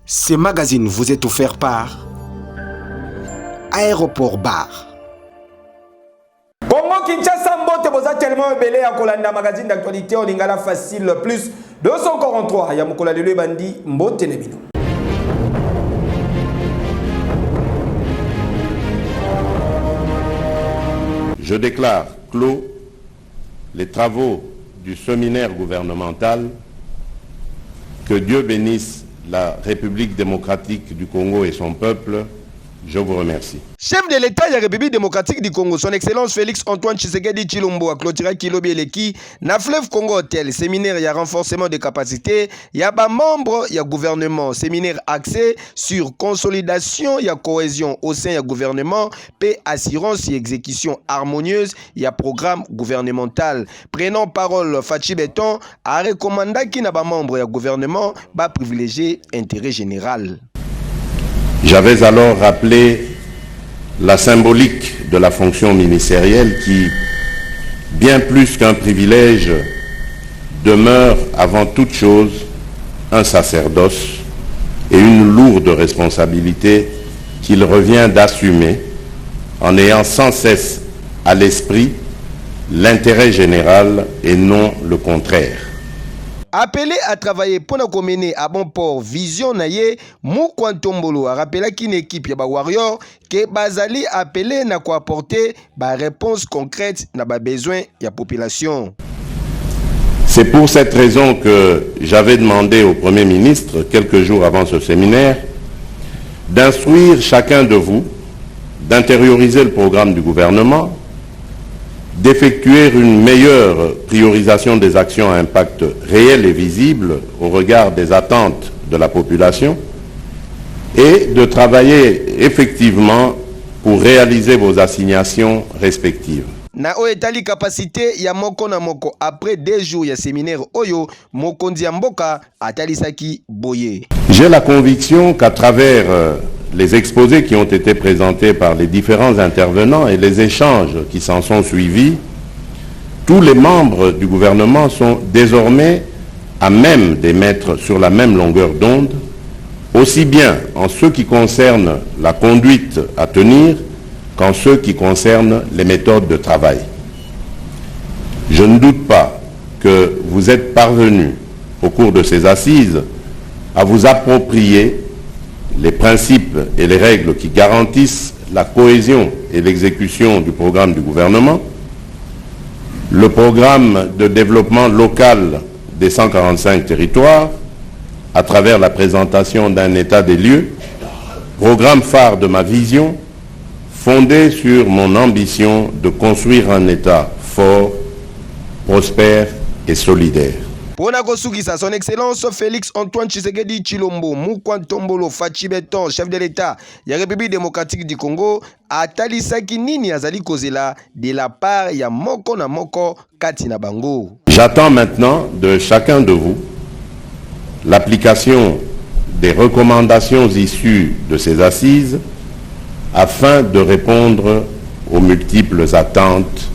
Ce magazine vous est offert par Aéroport Bar. Congo Kinshasa mbote boza tellement belé ya kolanda magazine d'actualité au lingala facile plus 243 ya mukola lelo bandi mbote nebino. Je déclare clos les travaux du séminaire gouvernemental. Que Dieu bénisse la République démocratique du Congo et son peuple. Je vous remercie. Chef de l'État de la République démocratique du Congo, son Excellence Félix Antoine Tshisekedi Tshilombo a clôturé Kilobi Eleki na fleuve Congo Hotel, séminaire y a renforcement de capacité, y a ba membre y a gouvernement, séminaire axé sur consolidation y a cohésion au sein y a gouvernement, paix assurance et exécution harmonieuse y a programme gouvernemental. Prenant parole Fachi Beton a recommandé qui n'a ba membre y a gouvernement ba privilégier intérêt général. J'avais alors rappelé la symbolique de la fonction ministérielle qui, bien plus qu'un privilège, demeure avant toute chose un sacerdoce et une lourde responsabilité qu'il revient d'assumer en ayant sans cesse à l'esprit l'intérêt général et non le contraire. Appelé à travailler pour nous mener à bon port vision naye Moukwantombolo a rappelé qu'une équipe ya ba warrior que bazali appelé na ko apporter ba réponse concrète na ba besoin ya population. C'est pour cette raison que j'avais demandé au Premier ministre quelques jours avant ce séminaire d'instruire chacun de vous, d'intérioriser le programme du gouvernement, d'effectuer une meilleure priorisation des actions à impact réel et visible au regard des attentes de la population et de travailler effectivement pour réaliser vos assignations respectives. Na oetali capacité ya moko na moko après 2 jours ya séminaire oyo mokonzi ya mboka atalisaki boye. J'ai la conviction qu'à travers les exposés qui ont été présentés par les différents intervenants et les échanges qui s'en sont suivis, tous les membres du gouvernement sont désormais à même d'émettre sur la même longueur d'onde, aussi bien en ce qui concerne la conduite à tenir qu'en ce qui concerne les méthodes de travail. Je ne doute pas que vous êtes parvenus, au cours de ces assises, à vous approprier les principes et les règles qui garantissent la cohésion et l'exécution du programme du gouvernement, le programme de développement local des 145 territoires, à travers la présentation d'un état des lieux, programme phare de ma vision, fondé sur mon ambition de construire un État fort, prospère et solidaire. Pour Sukisa, son Excellence Félix Antoine Tshisekedi Tshilombo, Moukwantombolo Fachi Beton, chef de l'État de la République démocratique du Congo, a talisaki nini azali kozela de la part ya moko na moko kati na bango. J'attends maintenant de chacun de vous l'application des recommandations issues de ces assises afin de répondre aux multiples attentes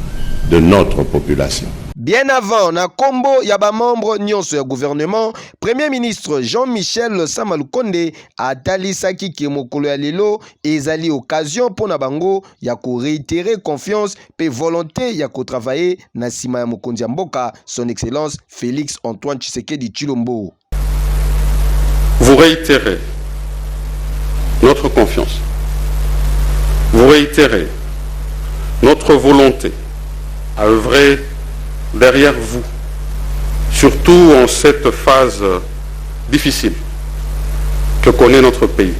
de notre population. Bien avant, na kombo ya ba membre nyonso ya gouvernement, Premier ministre Jean-Michel Samalukonde a talisaki ki mokolo ya lelo ezali occasion pour na bango ya ko réitérer confiance pe volonté ya ko travailler na sima ya mokonzi ya mboka, son Excellence Félix Antoine Tshisekedi Tshilombo. Vous réitérez notre confiance. Vous réitérez notre volonté à œuvrer derrière vous, surtout en cette phase difficile que connaît notre pays,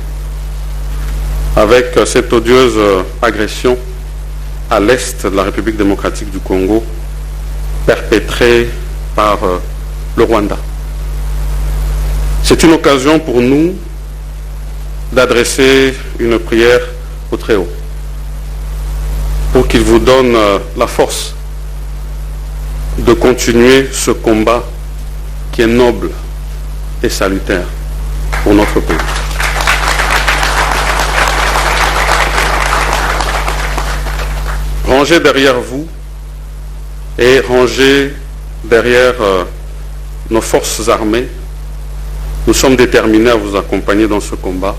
avec cette odieuse agression à l'est de la République démocratique du Congo, perpétrée par le Rwanda. C'est une occasion pour nous d'adresser une prière au Très-Haut, pour qu'il vous donne la force de continuer ce combat qui est noble et salutaire pour notre pays. Rangez derrière vous et rangez derrière nos forces armées Nous sommes déterminés à vous accompagner dans ce combat,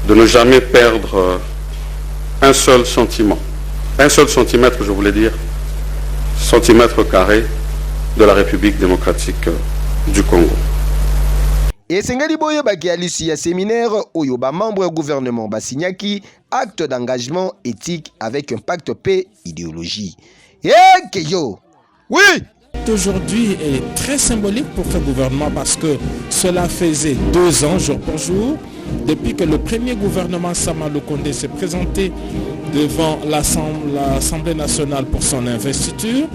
de ne jamais perdre un seul sentiment, un seul centimètre, je voulais dire, centimètre carré de la République démocratique du Congo. Et Sengeli Boye Bakialisi ya séminaire oyo ba membre gouvernement basignaki acte d'engagement éthique avec un pacte paix idéologie. Et Keyo. Oui. Aujourd'hui est très symbolique pour ce gouvernement parce que cela faisait 2 ans, jour pour jour, depuis que le premier gouvernement Sama Lukonde s'est présenté devant l'Assemblée nationale pour son investiture.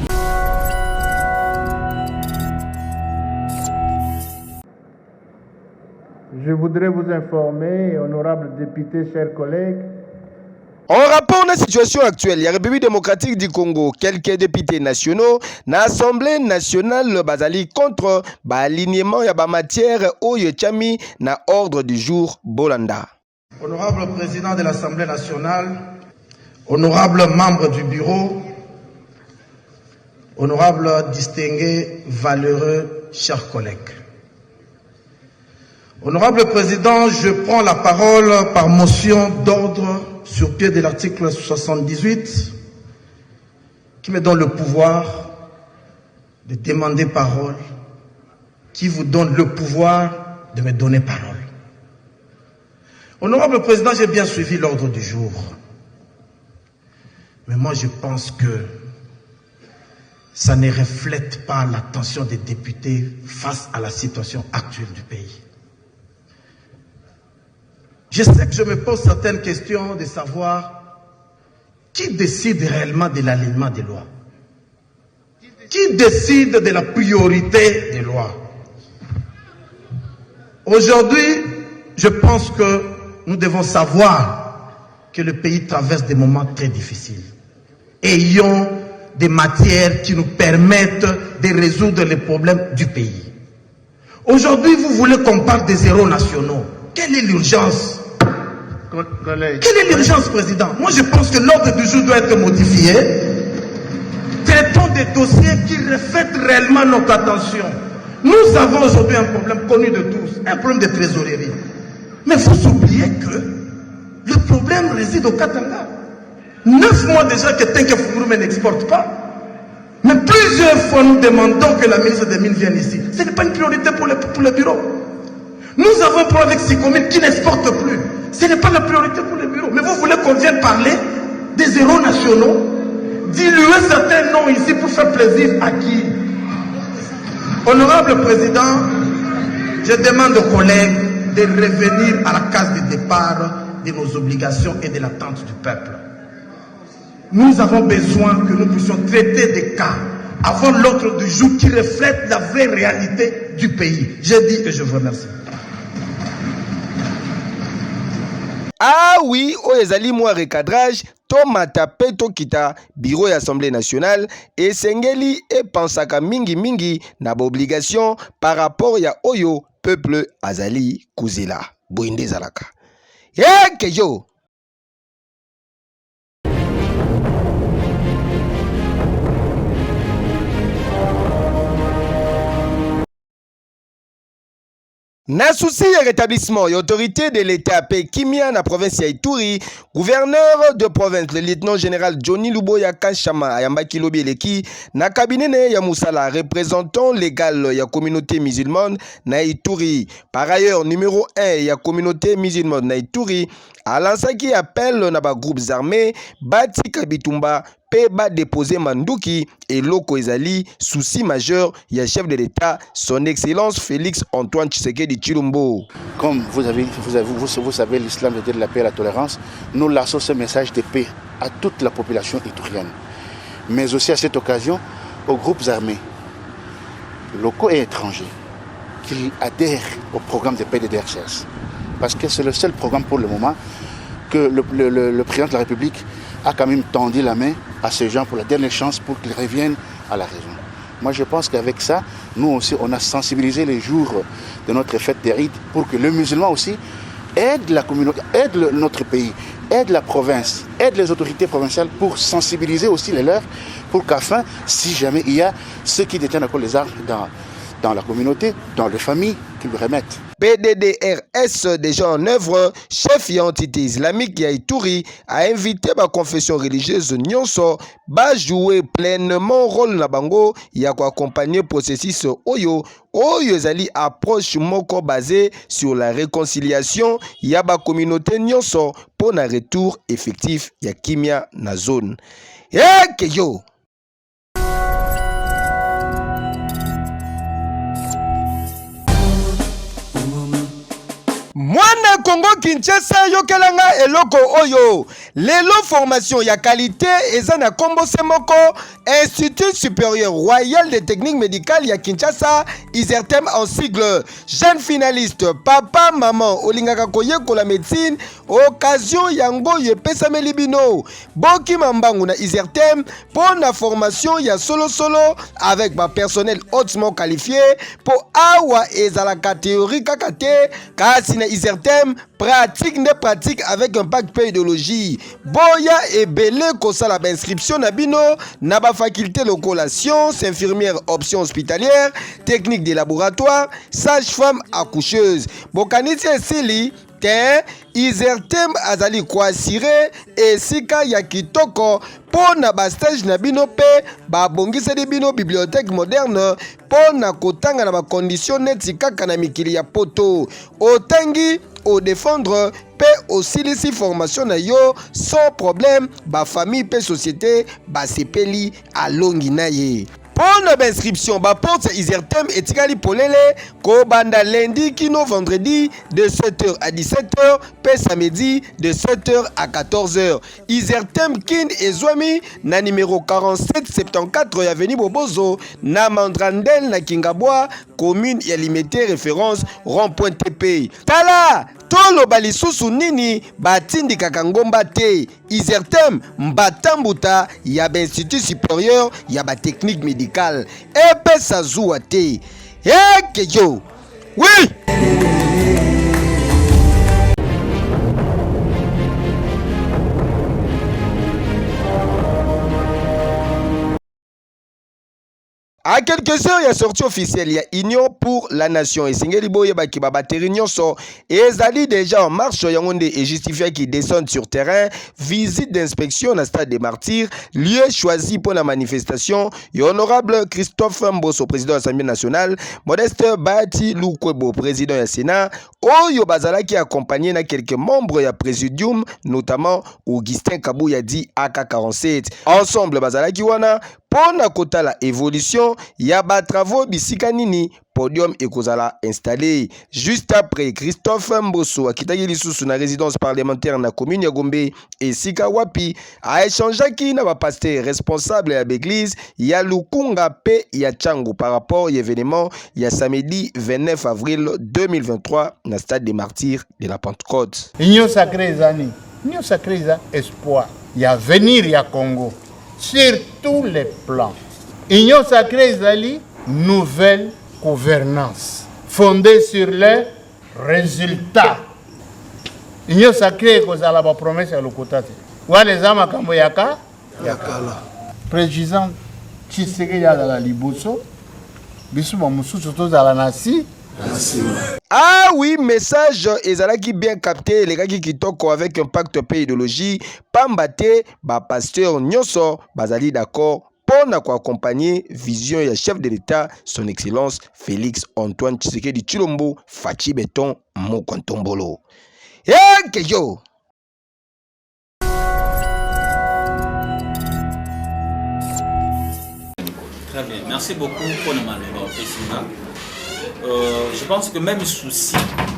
Je voudrais vous informer, honorables députés, chers collègues, en rapport à la situation actuelle, la République démocratique du Congo, quelques députés nationaux, l'Assemblée nationale le bazali contre l'alignement de la matière au Yechami na ordre du jour Bolanda. Honorable président de l'Assemblée nationale, honorable membre du bureau, honorable distingués, valeureux, chers collègues. Honorable président, je prends la parole par motion d'ordre sur pied de l'article 78 qui me donne le pouvoir de demander parole, qui vous donne le pouvoir de me donner parole. Honorable président, j'ai bien suivi l'ordre du jour. Mais moi, je pense que ça ne reflète pas l'attention des députés face à la situation actuelle du pays. Je sais que je me pose certaines questions de savoir qui décide réellement de l'alignement des lois. Qui décide de la priorité des lois. Aujourd'hui, je pense que nous devons savoir que le pays traverse des moments très difficiles. Ayons des matières qui nous permettent de résoudre les problèmes du pays. Aujourd'hui, vous voulez qu'on parle des héros nationaux. Quelle est l'urgence? Quelle est l'urgence, président? Moi, je pense que l'ordre du jour doit être modifié. Traitons des dossiers qui reflètent réellement notre attention. Nous avons aujourd'hui un problème connu de tous, un problème de trésorerie. Mais il faut s'oublier que le problème réside au Katanga. 9 mois déjà que Tenke Fungurume n'exporte pas. Mais plusieurs fois, nous demandons que la ministre des Mines vienne ici. Ce n'est pas une priorité pour le bureau. Nous avons un problème avec Sicomine qui n'exporte plus. Ce n'est pas la priorité pour le bureau. Mais vous voulez qu'on vienne parler des héros nationaux, diluer certains noms ici pour faire plaisir à qui? Honorable président, je demande aux collègues de revenir à la case de départ de nos obligations et de l'attente du peuple. Nous avons besoin que nous puissions traiter des cas avant l'ordre du jour qui reflète la vraie réalité du pays. J'ai dit que je vous remercie. Ah oui, oyezali mwa recadrage, tomata peto kita bureau ya Assemblée nationale et sengeli et pensaka mingi mingi na obligation par rapport ya oyo peuple azali kuzela. Boinde zalaka. Keyo. Na souci de rétablissement et autorité de l'État Kimia na province ya Ituri, gouverneur de province, le lieutenant général Johnny Luboya Kanchama ayambaki lobi eleki na cabinet ya Moussala, représentant légal ya communauté musulmane na Ituri. Par ailleurs, numéro 1 ya communauté musulmane na Ituri, alansaki appel na ba groupes armés, bati kabitumba, Peba déposé Manduki et Loko Ezali, souci majeur, il y a chef de l'État, son Excellence Félix Antoine Tshisekedi Tshilombo. Comme vous savez, l'islam est de la paix et la tolérance. Nous lançons ce message de paix à toute la population iturienne, mais aussi à cette occasion aux groupes armés, locaux et étrangers, qui adhèrent au programme de paix de DRCS. Parce que c'est le seul programme pour le moment que le président de la République a quand même tendu la main à ces gens pour la dernière chance pour qu'ils reviennent à la raison. Moi je pense qu'avec ça, nous aussi on a sensibilisé les jours de notre fête des rites pour que le musulman aussi aide la communauté, aide notre pays, aide la province, aide les autorités provinciales pour sensibiliser aussi les leurs, pour qu'afin, si jamais il y a ceux qui détiennent encore les armes dans la communauté, dans les familles qui lui remettent. PDDRS déjà en œuvre, chef et entité islamique Yaïtouri a invité ma confession religieuse Nyonso à jouer pleinement rôle na bango ya ko accompagner processus oyo ezali approche moko basée sur la réconciliation ya ba communauté Nyonso pour un retour effectif ya kimia na zone. Yo Mwana Congo Kinshasa yokelanga eloko oyo lelo formation ya qualité eza na kombo semoko Institut supérieur royal de techniques médicales ya Kinshasa ISERTEM en sigle. Jeune finaliste papa maman olingaka koyekola médecine occasion yango yepesameli bino boki mambangu na ISERTEM pour na formation ya solo avec ba personnel hautement qualifié pour awa ezalaka théorie kaka te kasi na ISERTEM pratique avec un bac pédologie boya ebele kosala ba inscription na bino na ba faculté lokola sciences infirmière option hospitalière technique de laboratoire sage-femme accoucheuse bokanisi esili te ISERTEM azali koasire esika ya kitoko pona ba stage na bino pe ba bongiseli bino bibliothèque moderne pona kotanga na ba condition neti kaka na mikili ya poto otangi au défendre pe osilisi formation na yo sans problème ba famille pe société ba sepeli alongi na ye. Pour l'inscription, ba porte ISERTEM etikali polele ko banda lundi kino vendredi de 7h à 17h, pe samedi de 7h à 14h. ISERTEM kin ezwami na numéro 4774 ya avenue Bobozo na Mandrandel na Kingabwa, commune ya limité référence rond-point TP. Tala tolo balisusu nini batindikaka ngomba te ISERTEM mbatambuta ya Institut supérieur ya ba technique médicale epesa zuwa te ekeyo oui. À quelques heures, il y a sortie officielle, il y a Union pour la Nation. Et Singeli Boye Bakiba Bateri Nyonso. Et Zali déjà en marche, Yangondé et justifié qui descendent sur terrain. Visite d'inspection au stade des Martyrs. Lieu choisi pour la manifestation. Et honorable Christophe Mbosso, président de l'Assemblée nationale. Modeste Bati Lukwebo, président du Sénat. Oyo Bazala qui accompagné na quelques membres du Présidium, notamment Augustin Kabou Yadi AK47. Ensemble, Bazala qui wana. Pour na kota la évolution, ya ba travaux bisika nini podium ekozala installé. Juste après, Christophe Mbosso akitaki lisusu na résidence parlementaire na commune ya Gombe et Sika Wapi a échangé ki na ba pasteur responsable ya l'église ya Lukunga pe ya Chango par rapport à l'événement ya samedi 29 avril 2023 na stade des Martyrs de la Pentecôte. Union sacrée zani, union sacrée espoir, ya venir ya Congo. Sur tous les plans. Union sacrée Zali, nouvelle gouvernance fondée sur les résultats. Union sacrée kozala ba promesse ya lokotati. Wale zama kambo yaka yakala. Président Tshisekedi ya la liboso. Bisu ba mususu tozala nasi. Ah oui, message ezalaki bien capté les gars qui kitoko avec un pacte pédologie pambate ba pasteur nyonso bazali d'accord pour accompagner vision ya chef de l'État son excellence Félix Antoine Tshisekedi Tshilombo Fachi Beton Mokontombolo. Que yo Très bien, merci beaucoup pour le manœuvre. Je pense que même souci,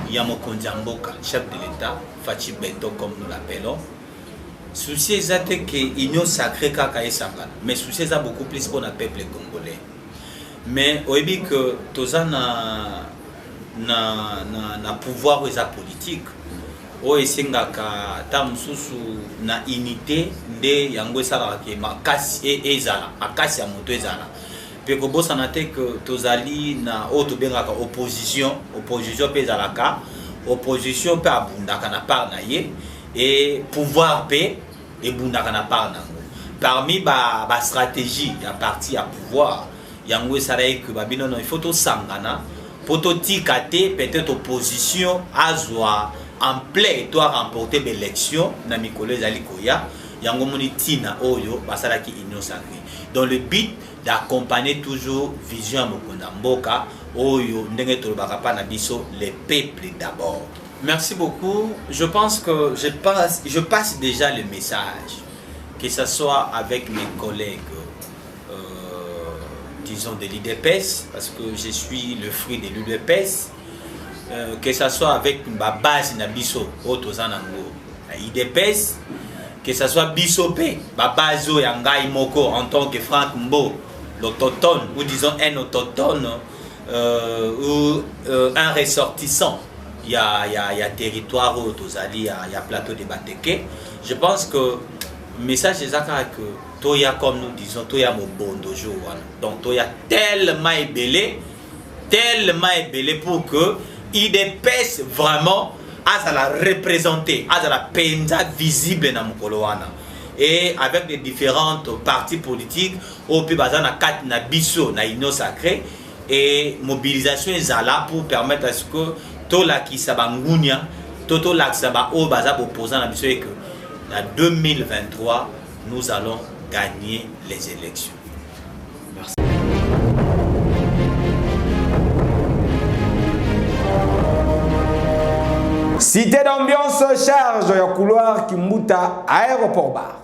il y a Mokondi Mboka, chef de l'État, Fachi Beto comme nous l'appelons. Souci exact que l'Union sacrée kaka et sangana, mais souci est beaucoup plus pour le peuple congolais. Mais au début que tous na pouvoir ou politique, o esengaka tamususu na unité nde yango sala ke makasi ezala makasi ya moto ezala. Peko bosa na te que tozali na auto bengaka opposition pe zalaka opposition pe abundaka na part na ye et pouvoir pe ebundaka na part nango. Parmi ba stratégie ya parti à pouvoir yango esalayi que babino non il faut to sangana pour to tikate peut-être opposition azwa en plein to remporter l'élection na mikolo ezali koya yango moni tina oyo basalaki union sacrée dans le but d'accompagner toujours vision mokonda mboka oyo ndenge tolobaka pa na biso les peuples d'abord. Merci beaucoup. Je pense que je passe déjà le message, que ce soit avec mes collègues disons de l'IDPS, parce que je suis le fruit de l'IDPS, que ce soit avec ma base na biso otozanango IDPS, que ce soit Bissopé, ma base yangai moko en tant que Franck Mbo, l'autochtone, ou disons un autochtone ou un ressortissant. Il y a territoire il y a plateau de Bateke. Je pense que le message est que Toya, comme nous disons, Toya Mobondo jour. Donc Toya tellement ébélé pour que IDPS vraiment à la représenter, à la penza visible dans Mokoloana. Et avec les différentes partis politiques, au pays bazana kat na biso na union sacrée et mobilisation est là pour permettre à ce que tout la qui sabangunya, tout la qui saba au baza opposant na biso et que en 2023 nous allons gagner les élections. Merci. Cité d'ambiance charge ya couloir Kimbuta aéroport bar.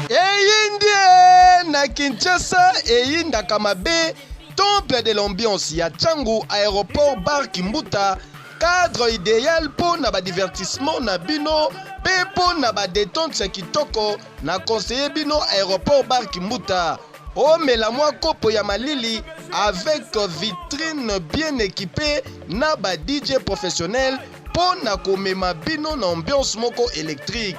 Eyindie na Kinshasa eyinda kamabe temple de l'ambiance ya Tchangu aéroport bar Kimbuta cadre idéal pour na ba divertissement na bino pe pour na ba détente kitoko na conseiller bino aéroport bar Kimbuta. Oh mais la moi kopo ya malili avec vitrine bien équipée na ba DJ professionnel pour na komema bino na ambiance moko électrique.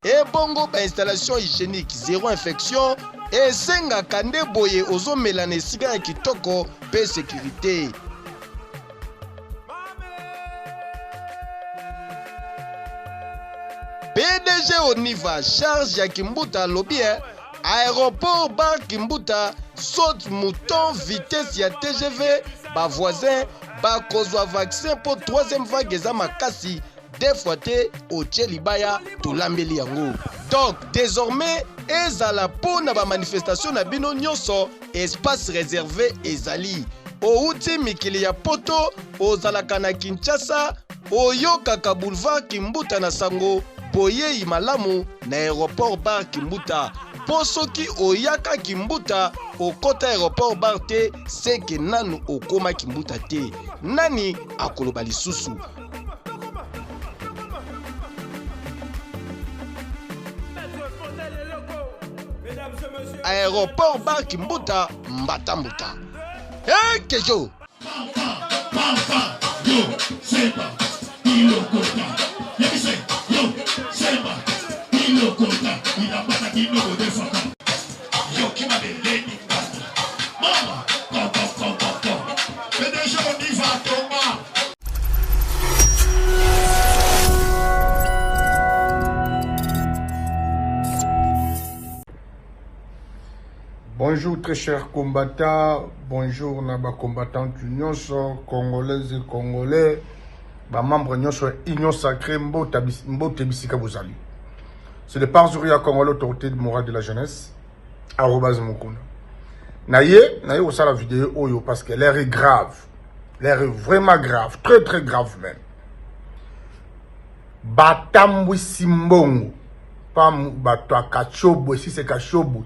Et bongo ba installation hygiénique zéro infection et senga kande boye ozo melane siga ya kitoko pe sécurité. PDG Oniva charge ya Kimbuta lobby aéroport bar Kimbuta saute mouton vitesse ya TGV ba voisin ba kozwa vaccin pour troisième vague za makasi deux fois te au Tchelibaya tolambeli yango. Donc désormais ezala pour na ba manifestation na bino nyonso espace réservé ezali outi mikili ya poto ozalaka na Kinshasa oyokaka boulevard Kimbuta na sango boye malamu na aéroport bar Kimbuta. Posoki oyaka Kimbuta okota aéroport bar te seke nanu okoma Kimbuta te nani akoloba lisusu. Aéroport bar Kimbuta Mbatambuta. Hey Kejo. Bonjour très chers combattants, bonjour naba combattants nyonso congolaises et congolais, ba membres nyonso union sacrée mbote bisika bozali. C'est le parzuria congolais autorité de morale de la jeunesse @mokunda. Naye au la vidéo oyo parce que l'air est grave. L'air est vraiment grave, très très grave même. Batambwi simbongo, pas batwa kachobo, si c'est kachobo.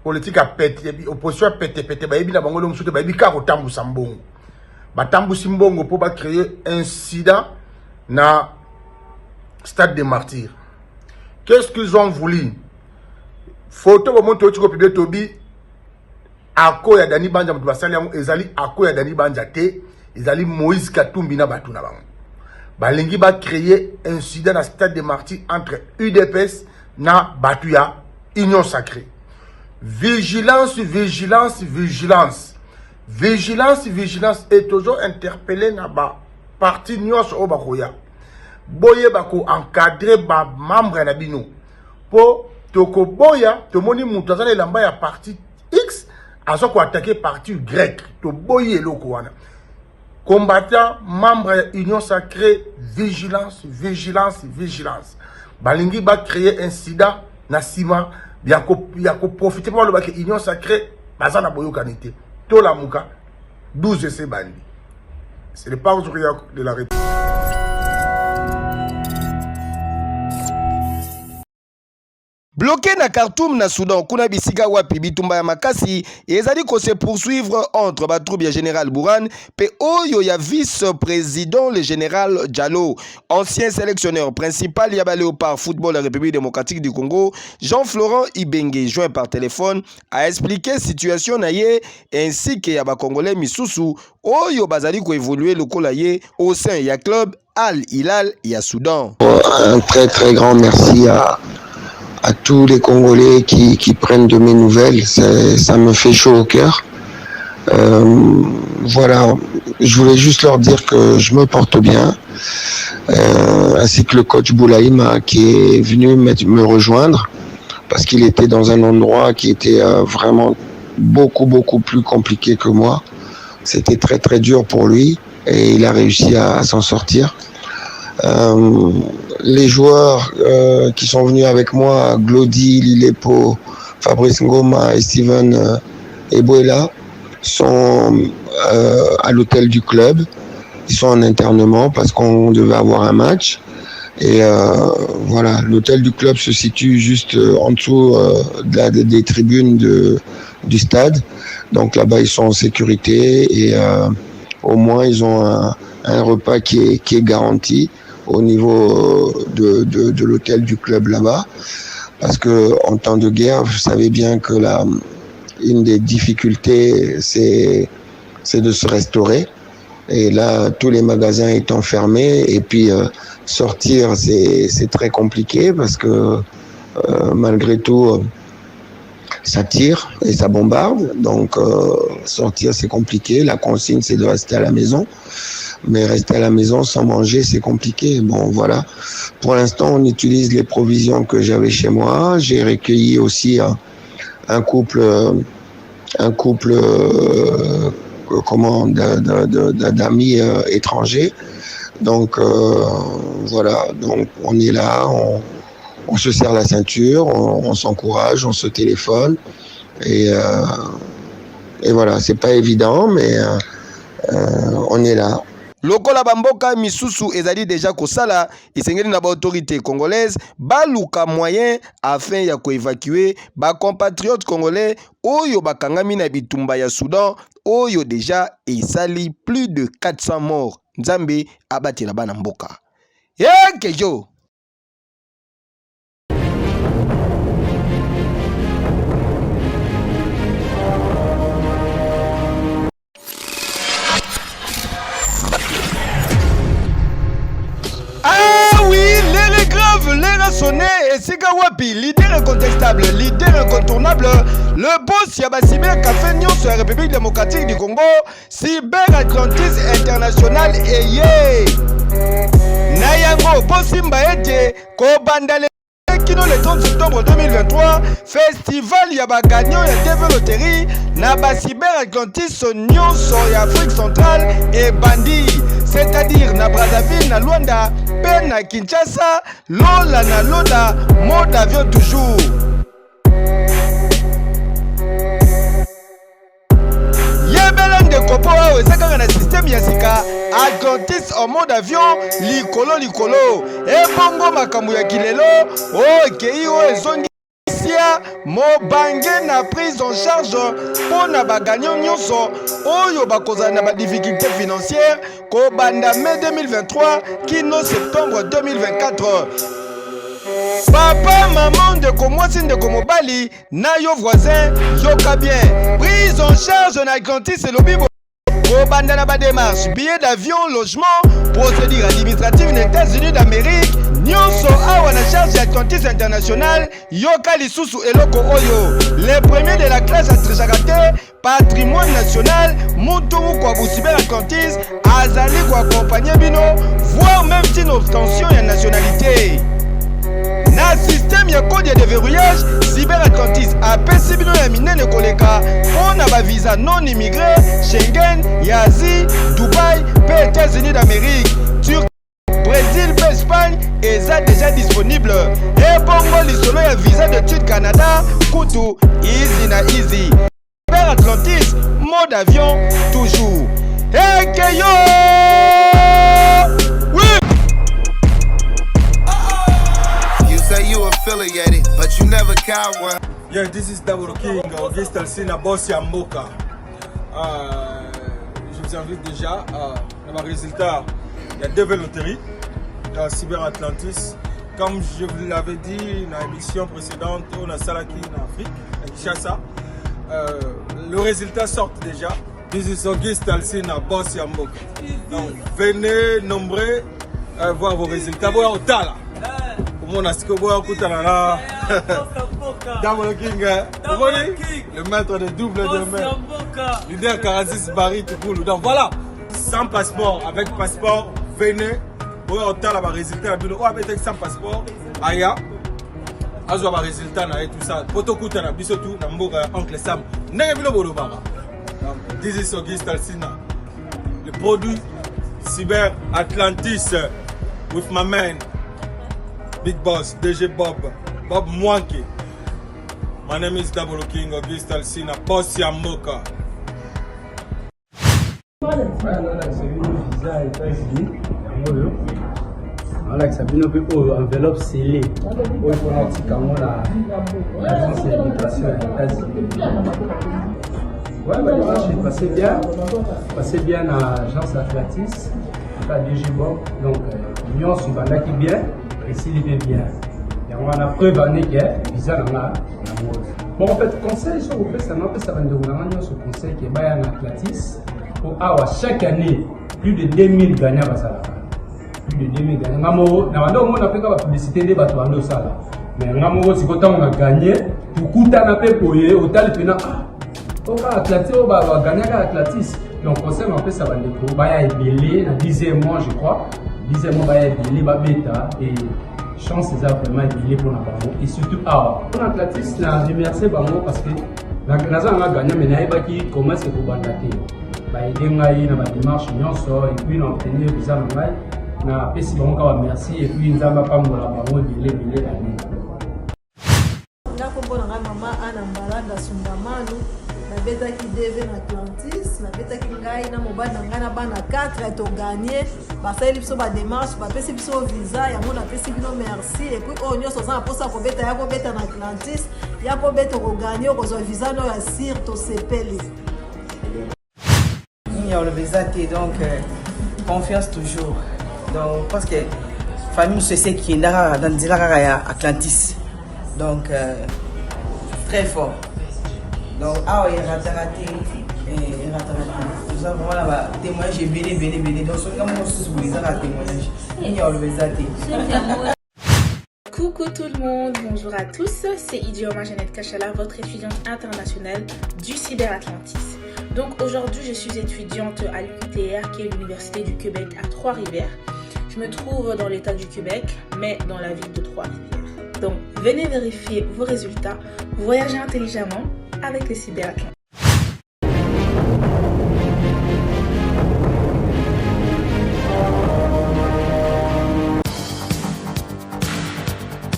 Politique a pété, opposition a pété, bah ebi na bango lo msoute bah ebi ka kotambu sambongo. Batambu simbongo pour ba créer incident na stade des martyrs. Qu'est-ce qu'ils ont voulu? Photo au monte otiko publié tobi ako ya Dani Banja mutu basali yango ezali ako ya Dani Banja te, ezali Moïse Katumbi na batu na bango. Balingi ba créer incident na stade des martyrs entre UDPS na batu ya Union Sacrée. vigilance, vigilance, vigilance. Vigilance, vigilance est toujours interpellé dans la partie nyos au bakoya. Boye bako encadrer ba membre na bino. Po toko boya, to moni mutazana lamba ya partie X, aso ko attaquer partie Y. To boye loko wana. Combattant, membre Union Sacrée, vigilance, vigilance, vigilance. Balingi ba créer incident na sima, yako profiter pour le Union Sacrée, bazana boyo kanité. Tola Mouka, 12 essais bandits. C'est le parcours de la République. Bloqué na Khartoum na Soudan, kuna bisika wapi bitumba ya makasi ezali ko se poursuivre entre batroubia général Bourhan pe oyo ya vice-président le général Diallo, ancien sélectionneur principal ya ba Léopard Football la République démocratique du Congo. Jean-Florent Ibenge, joint par téléphone, a expliqué situation na ye ainsi que ya ba Congolais misusu oyo bazali ko évoluer lokola ye au sein ya club Al Hilal ya Soudan. Un très très grand merci à tous les Congolais qui prennent de mes nouvelles, ça me fait chaud au cœur. Voilà, je voulais juste leur dire que je me porte bien, ainsi que le coach Boulaïma qui est venu me rejoindre, parce qu'il était dans un endroit qui était vraiment beaucoup plus compliqué que moi. C'était très très dur pour lui et il a réussi à s'en sortir. Les joueurs qui sont venus avec moi, Glody, Lilepo, Fabrice Ngoma et Steven Ebuela, sont à l'hôtel du club. Ils sont en internement parce qu'on devait avoir un match. Et voilà, l'hôtel du club se situe juste en dessous des tribunes du stade. Donc là-bas, ils sont en sécurité et au moins, ils ont un repas qui est garanti au niveau de l'hôtel du club là-bas, parce que en temps de guerre, vous savez bien que une des difficultés, c'est de se restaurer. Et là, tous les magasins étant fermés, et puis sortir, c'est très compliqué parce que malgré tout, ça tire et ça bombarde. Donc sortir, c'est compliqué. La consigne, c'est de rester à la maison. Mais rester à la maison sans manger, c'est compliqué. Bon, voilà. Pour l'instant, on utilise les provisions que j'avais chez moi. J'ai recueilli aussi un couple d'amis étrangers. Donc, voilà. Donc, on est là, on se serre la ceinture, on s'encourage, on se téléphone. Et voilà, c'est pas évident, mais on est là. Lokola bamboka misusu ezali déjà kosala isengeli na ba autorité congolaise baluka moyen afin ya ko évacuer ba compatriotes congolais oyo bakangami na bitumba ya Soudan oyo déjà esali plus de 400 morts. Nzambe abatela bana mboka. Yekejo. L'air sonné et Sika Wapi, leader incontestable, leader incontournable, le boss Yabasibé Café Nyon sur la République démocratique du Congo, Cyber Atlantis International et Yé Nayango, Bossimba Ete, Kobandale Kino le 30 septembre 2023, Festival Yaba Gagnon et TV Loterie, Naba Cyber Atlantis Nyon sur l'Afrique centrale et Bandi. C'est-à-dire na Brazzaville, na Luanda, Ben na Kinshasa, Lola na Loda, mode avion toujours. Yebelen de Kopo, c'est quand on a système Yasika, Atlantis en mode avion, likolo. Et bongo makamu ya kilelo, oh, Keio et Zongi. Mobange na prise en charge pour na bagagnon nyonso oyo bakoza na ba difficulté financière ko banda mai 2023 kino septembre 2024. Papa maman de komwasi de komobali na yo voisin yoka bien prise en charge na Atlantis et lobibo ko banda na ba démarche billet d'avion logement procédure administrative des États-Unis d'Amérique nyonso awa na charge d'Atlantis International, Yoka Lisusu Eloko Oyo, les premiers de la classe Atrechakate, patrimoine national, Moutoumou Kwabu Cyber Atlantis, Azali Kwa accompagner Bino, voire même une obtention et nationalité. Na système ya code de verrouillage, Cyber Atlantis apesi bino ya minene koleka pona ba visa non immigré, Schengen, Asie, Dubaï, États-Unis d'Amérique, Turquie, Brésil, Espagne, eza déjà disponible. Et bongo lisolo ya visa d'études Canada, Kutu, easy na easy. Cyber Atlantis, mode avion, toujours. Hey Keyo! Oui! Say you affiliated, but you never count one. Yeah, this is Double King, Auguste Alcina, boss Yamboka. Je vous invite déjà à avoir résultat. Il y a deux loteries dans Cyber Atlantis. Comme je vous l'avais dit dans l'émission précédente, on a Salaki en Afrique, à Kinshasa. Le résultat sort déjà. This is Auguste Alcina, boss Yamboka. Donc venez nombreux voir vos résultats. Voilà au Tala. Mon Ascobo Koutanana, Double King, le maître de double de main, leader 46 Barry Toukoulou. Donc voilà, sans passeport, avec passeport, venez, on a le résultat, on a sans passeport, Aya, on a le résultat, et tout ça, Poto Koutana, Bissotou, Namboga, Oncle Sam, Negabilo Bolobara. This is Auguste Alcina, le produit Cyber Atlantis, with my man. Big Boss, DG Bob Mwanke. My name is Double King, Auguste Alcina, Boss Yamboka. Enveloppe scellée. L'agence d'immigration aux États-Unis. Ouais, j'ai passé bien à l'agence Atlantis, à DG Bob. Donc, l'union suivante qui bien. Et s'il est bien, on a preuve en égard, visa dans la mode. Bon, en fait, conseil sur le fait, ça m'a fait ça vendre ce conseil qui est en Atlantis. Pour avoir chaque année plus de 2000 gagnants à ça. Plus de 2000 gagnants. On a fait la publicité des bateaux en ça. Mais on a gagné, tout coûte à payer pour y autant de pena. On va Atlantis, on va gagner à Atlantis. Donc, conseil m'a fait ça vendre pour Baya et Belé, dans 10e mois, je crois. 10e mois, Baya et Belé, Beta et chance c'est vraiment billet pour la banque et surtout pour Atlantis na remercier bango parce que naza nga gagné mais na yeba ki comment c'est pour bandater ba aider ngai na ba démarche nyonso et puis na obtenir visa na ngai na pesi bango ka merci et puis nzamba pambola bango billet la nuit ndako bona nga mama ana mbalanda sundamanu nabetaki DV na Atlantis nabetaki ngai na mobali na ngai na bana 4 to gagner basali biso ba démarche bapesi biso visa yango napesi bino merci et puis on nyonso za posa ko beta ya ko beta na Atlantis ya ko beta ko gagner ko zo visa no ya sir to sepeli il y a le visa donc confiance toujours donc parce que famille se sait qui ndara dans dilaka ya Atlantis donc très fort. Donc, il y a raté. Nous avons voilà, témoignage béni. Donc, ce que vous avez témoignage. Il y a le vésate. Coucou tout le monde, bonjour à tous. C'est Idioma Jeannette Kachala, votre étudiante internationale du Cyber Atlantis. Donc, aujourd'hui, je suis étudiante à l'UQTR, qui est l'Université du Québec à Trois-Rivières. Je me trouve dans l'État du Québec, mais dans la ville de Trois-Rivières. Donc, venez vérifier vos résultats, voyagez intelligemment avec le Cyber Atlantis.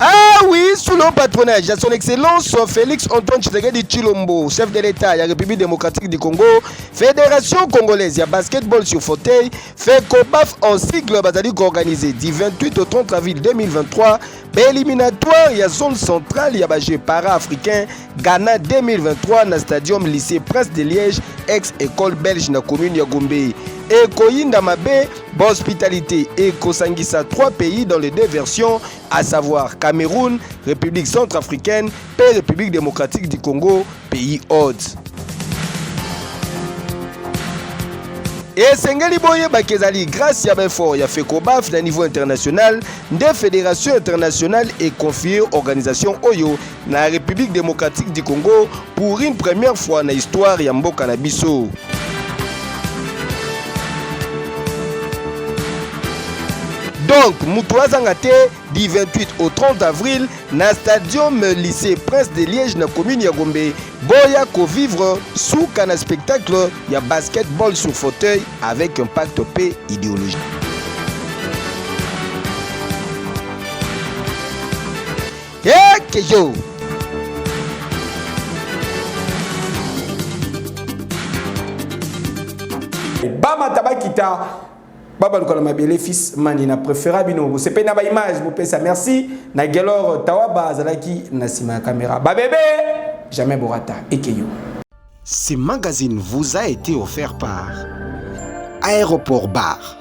Ah oui, sous le patronage de son excellence Félix Antoine Tshisekedi Tshilombo, chef de l'État de la République démocratique du Congo, Fédération congolaise de basketball sur fauteuil, FECOBAF en cycle basali organisé du 28 au 30 avril 2023, éliminatoire ya zone centrale ya jeux para-africain Ghana 2023 na stadium lycée Prince de Liège, ex-école belge na commune ya Gombe. Et Koyinda Mabe, hospitalité et Kosangisa 3 pays dans les deux versions, à savoir Cameroun, République centrafricaine et République démocratique du Congo, pays hôtes. Et sengeli boye bakezali grâce ya effort ya FECOBAF na niveau international de fédération internationale et confiée organisation Oyo na République démocratique du Congo pour une première fois na histoire ya mboka na biso. Donc, Moutouazangate du 28 au 30 avril na stadium lycée Prince de Liège na commune ya Gombe boya ko vivre sous un spectacle ya basketball sur fauteuil avec un pacte paix idéologique. Eh kejo Bama tabakita Baba Lukola Mabele fils mani na préférable bino c'est pe na ba image vous pesa merci na gelor tawaba zalaki na sima caméra ba bébé jamais borata ekeyo. Ce magazine vous a été offert par Aéroport Bar.